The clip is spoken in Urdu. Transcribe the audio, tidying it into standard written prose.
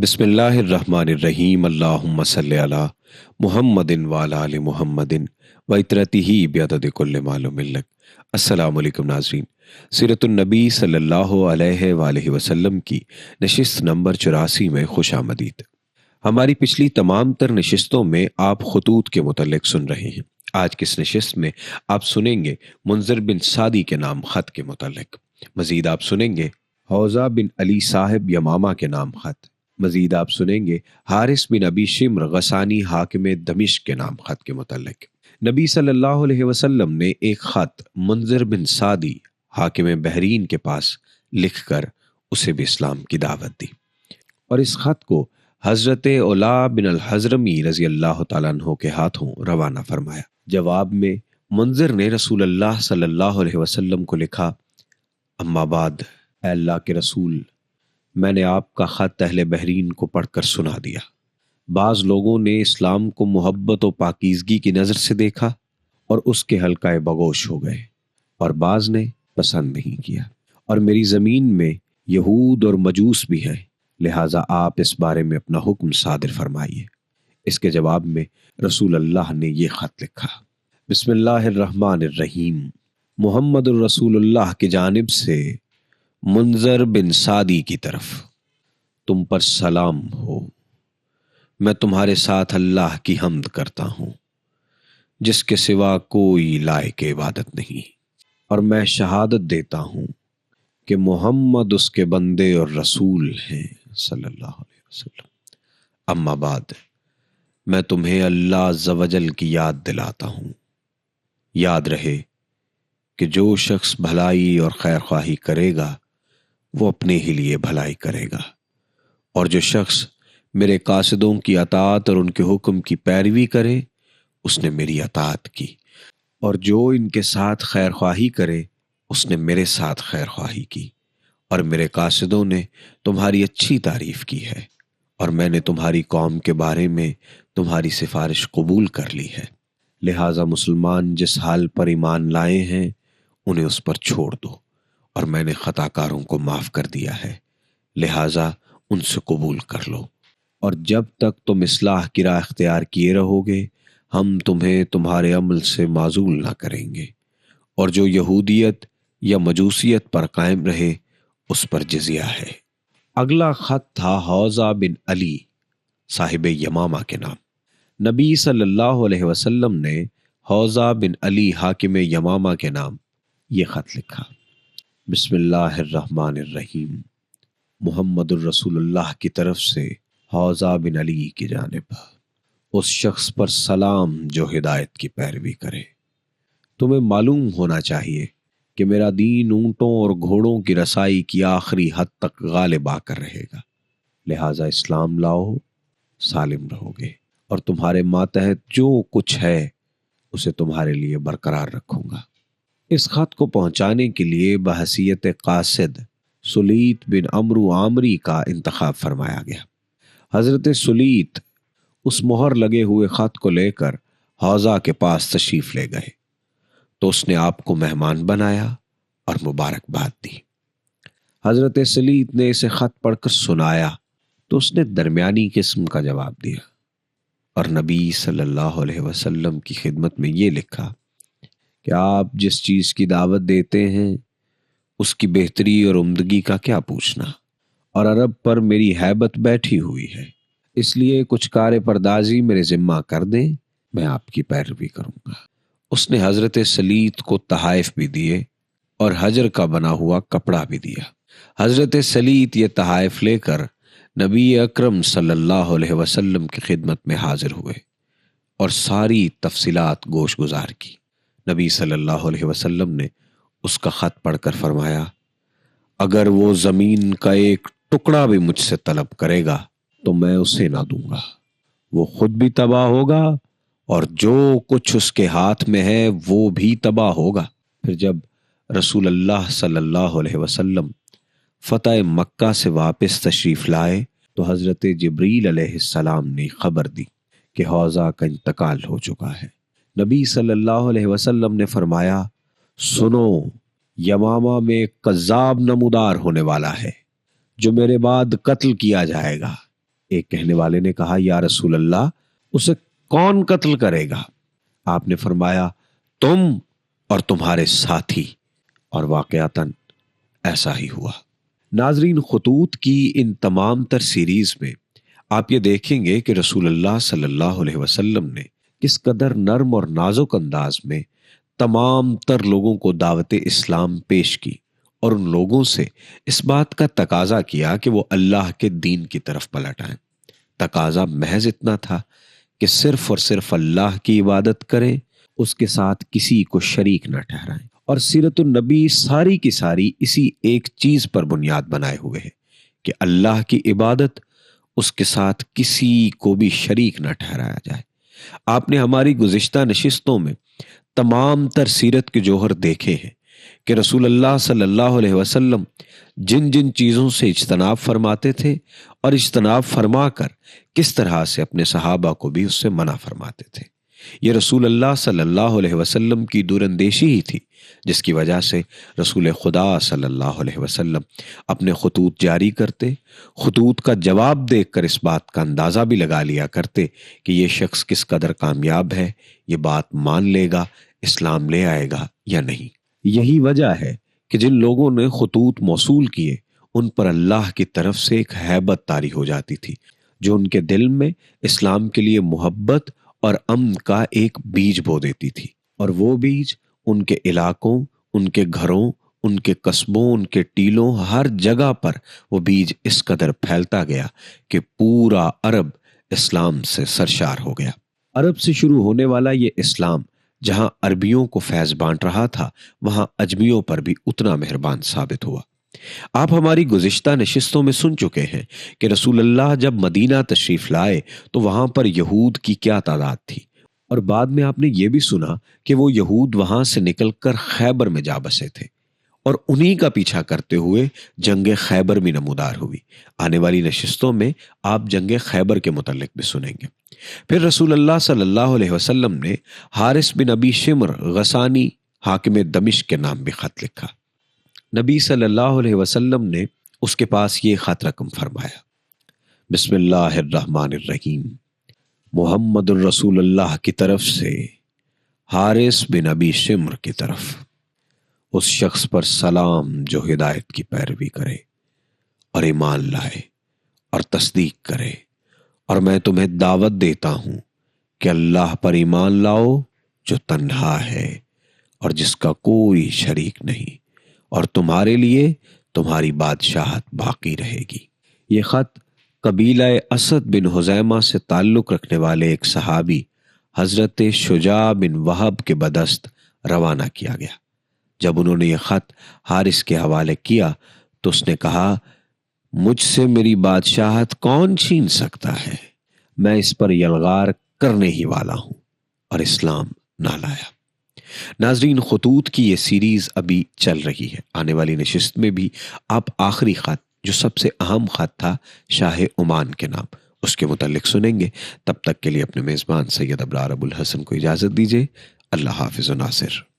بسم اللہ الرحمن الرحیم اللہم صلی علی محمد وعلی آل محمد وعترتہ بعدد کل معلوم لک۔ السلام علیکم ناظرین، سیرت النبی صلی اللہ علیہ وآلہ وسلم کی نشست نمبر 84 میں خوش آمدید۔ ہماری پچھلی تمام تر نشستوں میں آپ خطوط کے متعلق سن رہے ہیں۔ آج کی اس نشست میں آپ سنیں گے منذر بن سعدی کے نام خط کے متعلق۔ مزید آپ سنیں گے حوزہ بن علی صاحب یمامہ کے نام خط۔ مزید آپ سنیں گے حارث بن ابی شمر غسانی حاکم دمشق کے نام خط کے متعلق۔ نبی صلی اللہ علیہ وسلم نے ایک خط منذر بن سعدی حاکم بحرین کے پاس لکھ کر اسے بھی اسلام کی دعوت دی، اور اس خط کو حضرت اولا بن الحضرمی رضی اللہ تعالیٰ عنہ کے ہاتھوں روانہ فرمایا۔ جواب میں منذر نے رسول اللہ صلی اللہ علیہ وسلم کو لکھا: اما بعد، اے اللہ کے رسول، میں نے آپ کا خط اہل بحرین کو پڑھ کر سنا دیا۔ بعض لوگوں نے اسلام کو محبت و پاکیزگی کی نظر سے دیکھا اور اس کے حلقۂ بگوش ہو گئے، اور بعض نے پسند نہیں کیا، اور میری زمین میں یہود اور مجوس بھی ہے، لہٰذا آپ اس بارے میں اپنا حکم صادر فرمائیے۔ اس کے جواب میں رسول اللہ نے یہ خط لکھا: بسم اللہ الرحمن الرحیم، محمد الرسول اللہ کی جانب سے منذر بن سعدی کی طرف، تم پر سلام ہو۔ میں تمہارے ساتھ اللہ کی حمد کرتا ہوں جس کے سوا کوئی لائق عبادت نہیں، اور میں شہادت دیتا ہوں کہ محمد اس کے بندے اور رسول ہیں صلی اللہ علیہ وسلم۔ اما بعد، میں تمہیں اللہ عز و جل کی یاد دلاتا ہوں۔ یاد رہے کہ جو شخص بھلائی اور خیر خواہی کرے گا وہ اپنے ہی لیے بھلائی کرے گا، اور جو شخص میرے قاصدوں کی اطاعت اور ان کے حکم کی پیروی کرے اس نے میری اطاعت کی، اور جو ان کے ساتھ خیر خواہی کرے اس نے میرے ساتھ خیر خواہی کی، اور میرے قاصدوں نے تمہاری اچھی تعریف کی ہے، اور میں نے تمہاری قوم کے بارے میں تمہاری سفارش قبول کر لی ہے، لہٰذا مسلمان جس حال پر ایمان لائے ہیں انہیں اس پر چھوڑ دو، اور میں نے خطا کاروں کو معاف کر دیا ہے، لہٰذا ان سے قبول کر لو، اور جب تک تم اصلاح کی راہ اختیار کیے رہو گے ہم تمہیں تمہارے عمل سے معزول نہ کریں گے، اور جو یہودیت یا مجوسیت پر قائم رہے اس پر جزیہ ہے۔ اگلا خط تھا حوزہ بن علی صاحب یمامہ کے نام۔ نبی صلی اللہ علیہ وسلم نے حوزہ بن علی حاکم یمامہ کے نام یہ خط لکھا: بسم اللہ الرحمن الرحیم، محمد الرسول اللہ کی طرف سے حوزہ بن علی کی جانب، اس شخص پر سلام جو ہدایت کی پیروی کرے۔ تمہیں معلوم ہونا چاہیے کہ میرا دین اونٹوں اور گھوڑوں کی رسائی کی آخری حد تک غالب آ کر رہے گا، لہٰذا اسلام لاؤ، سالم رہو گے، اور تمہارے ماتحت جو کچھ ہے اسے تمہارے لیے برقرار رکھوں گا۔ اس خط کو پہنچانے کے لیے بحیثیت قاصد سلیت بن عمرو عامری کا انتخاب فرمایا گیا۔ حضرت سلیت اس مہر لگے ہوئے خط کو لے کر حوزہ کے پاس تشریف لے گئے تو اس نے آپ کو مہمان بنایا اور مبارکباد دی۔ حضرت سلیت نے اسے خط پڑھ کر سنایا تو اس نے درمیانی قسم کا جواب دیا، اور نبی صلی اللہ علیہ وسلم کی خدمت میں یہ لکھا کہ آپ جس چیز کی دعوت دیتے ہیں اس کی بہتری اور عمدگی کا کیا پوچھنا، اور عرب پر میری ہیبت بیٹھی ہوئی ہے، اس لیے کچھ کار پردازی میرے ذمہ کر دیں، میں آپ کی پیروی کروں گا۔ اس نے حضرت سلیت کو تحائف بھی دیے اور حجر کا بنا ہوا کپڑا بھی دیا۔ حضرت سلیت یہ تحائف لے کر نبی اکرم صلی اللہ علیہ وسلم کی خدمت میں حاضر ہوئے اور ساری تفصیلات گوش گزار کی۔ نبی صلی اللہ علیہ وسلم نے اس کا خط پڑھ کر فرمایا: اگر وہ زمین کا ایک ٹکڑا بھی مجھ سے طلب کرے گا تو میں اسے نہ دوں گا، وہ خود بھی تباہ ہوگا اور جو کچھ اس کے ہاتھ میں ہے وہ بھی تباہ ہوگا۔ پھر جب رسول اللہ صلی اللہ علیہ وسلم فتح مکہ سے واپس تشریف لائے تو حضرت جبریل علیہ السلام نے خبر دی کہ حوزہ کا انتقال ہو چکا ہے۔ نبی صلی اللہ علیہ وسلم نے فرمایا: سنو، یمامہ میں ایک کذاب نمودار ہونے والا ہے جو میرے بعد قتل کیا جائے گا، ایک کہنے والے نے کہا یا رسول اللہ اسے کون قتل کرے گا؟ آپ نے فرمایا تم اور تمہارے ساتھی، اور واقعتاً ایسا ہی ہوا۔ ناظرین، خطوط کی ان تمام تر سیریز میں آپ یہ دیکھیں گے کہ رسول اللہ صلی اللہ علیہ وسلم نے کس قدر نرم اور نازک انداز میں تمام تر لوگوں کو دعوت اسلام پیش کی اور ان لوگوں سے اس بات کا تقاضا کیا کہ وہ اللہ کے دین کی طرف پلٹ آئیں۔ تقاضا محض اتنا تھا کہ صرف اور صرف اللہ کی عبادت کریں، اس کے ساتھ کسی کو شریک نہ ٹھہرائیں، اور سیرت النبی ساری کی ساری اسی ایک چیز پر بنیاد بنائے ہوئے ہے کہ اللہ کی عبادت، اس کے ساتھ کسی کو بھی شریک نہ ٹھہرایا جائے۔ آپ نے ہماری گزشتہ نشستوں میں تمام تر سیرت کے جوہر دیکھے ہیں کہ رسول اللہ صلی اللہ علیہ وسلم جن جن چیزوں سے اجتناب فرماتے تھے اور اجتناب فرما کر کس طرح سے اپنے صحابہ کو بھی اس سے منع فرماتے تھے۔ یہ رسول اللہ صلی اللہ علیہ وسلم کی دور اندیشی ہی تھی جس کی وجہ سے رسول خدا صلی اللہ علیہ وسلم اپنے خطوط جاری کرتے، خطوط کا جواب دیکھ کر اس بات کا اندازہ بھی لگا لیا کرتے کہ یہ شخص کس قدر کامیاب ہے، یہ بات مان لے گا، اسلام لے آئے گا یا نہیں۔ یہی وجہ ہے کہ جن لوگوں نے خطوط موصول کیے ان پر اللہ کی طرف سے ایک ہیبت طاری ہو جاتی تھی جو ان کے دل میں اسلام کے لیے محبت اور امن کا ایک بیج بو دیتی تھی، اور وہ بیج ان کے علاقوں، ان کے گھروں، ان کے قصبوں، ان کے ٹیلوں، ہر جگہ پر وہ بیج اس قدر پھیلتا گیا کہ پورا عرب اسلام سے سرشار ہو گیا۔ عرب سے شروع ہونے والا یہ اسلام جہاں عربیوں کو فیض بانٹ رہا تھا، وہاں اجمیوں پر بھی اتنا مہربان ثابت ہوا۔ آپ ہماری گزشتہ نشستوں میں سن چکے ہیں کہ رسول اللہ جب مدینہ تشریف لائے تو وہاں پر یہود کی کیا تعداد تھی، اور بعد میں آپ نے یہ بھی سنا کہ وہ یہود وہاں سے نکل کر خیبر میں جا بسے تھے، اور انہی کا پیچھا کرتے ہوئے جنگ خیبر میں نمودار ہوئی۔ آنے والی نشستوں میں آپ جنگ خیبر کے متعلق بھی سنیں گے۔ پھر رسول اللہ صلی اللہ علیہ وسلم نے حارث بن ابی شمر غسانی حاکم دمشق کے نام بھی خط لکھا۔ نبی صلی اللہ علیہ وسلم نے اس کے پاس یہ خط رقم فرمایا: بسم اللہ الرحمن الرحیم، محمد الرسول اللہ کی طرف سے حارث بن ابی شمر کی طرف، اس شخص پر سلام جو ہدایت کی پیروی کرے اور ایمان لائے اور تصدیق کرے، اور میں تمہیں دعوت دیتا ہوں کہ اللہ پر ایمان لاؤ جو تنہا ہے اور جس کا کوئی شریک نہیں، اور تمہارے لیے تمہاری بادشاہت باقی رہے گی۔ یہ خط قبیلہ اسد بن حزیمہ سے تعلق رکھنے والے ایک صحابی حضرت شجاع بن وہب کے بدست روانہ کیا گیا۔ جب انہوں نے یہ خط حارث کے حوالے کیا تو اس نے کہا، مجھ سے میری بادشاہت کون چھین سکتا ہے؟ میں اس پر یلغار کرنے ہی والا ہوں، اور اسلام نہ لایا۔ ناظرین، خطوط کی یہ سیریز ابھی چل رہی ہے۔ آنے والی نشست میں بھی آپ آخری خط جو سب سے اہم خط تھا شاہ عمان کے نام، اس کے متعلق سنیں گے۔ تب تک کے لیے اپنے میزبان سید ابرار ابوالحسن کو اجازت دیجیے۔ اللہ حافظ و ناصر۔